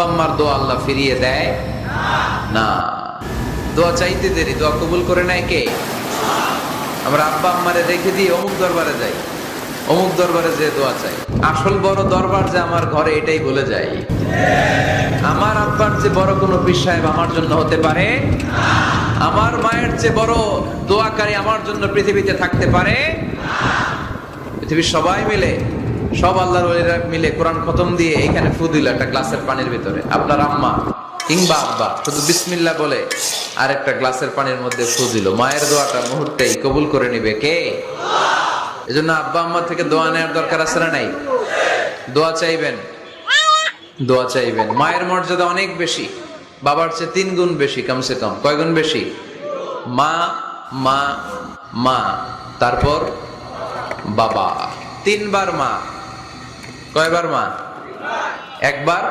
আম্মার দোয়া আল্লাহ ফিরিয়ে দেয় না। দোয়া চাইতে দেরি, দোয়া কবুল করে নেয় কে? আমরা আব্বা আম্মারে রেখে দিয়ে অমুক দরবারে যাই, অমুক দরবারে যে দোয়া চাই। আসল বড় দরবার যে আমার ঘরে, এটাই ভুলে যাই। আমার আব্বার যে বড় কোনো পীর সাহেব আমার জন্য হতে পারে, আমার মায়ের যে বড় দোয়াকারী আমার জন্য পৃথিবীতে থাকতে পারে। পৃথিবীর সবাই মিলে, সব আল্লাহর ওলিরা মিলে কোরআন খতম দিয়ে এখানে ফু দিল একটা গ্লাসের পানির ভিতরে, আপনার আম্মা কিংবা আব্বা শুধু বিসমিল্লাহ বলে আরেকটা গ্লাসের পানির মধ্যে ফু দিল, মায়ের দোয়াটা মুহূর্তেই কবুল করে নিবে কে? এজন্য আব্বা আম্মা থেকে দোয়া নেওয়ার দরকার আছে না নাই? দোয়া চাইবেন, দোয়া চাইবেন। মায়ের মর্যাদা অনেক বেশি, বাবার চেয়ে 3 গুণ বেশি, কমসে কম। কয় গুণ বেশি? মা মা মা, তারপর বাবা। 3 বার মা। কয়বার মা? একবার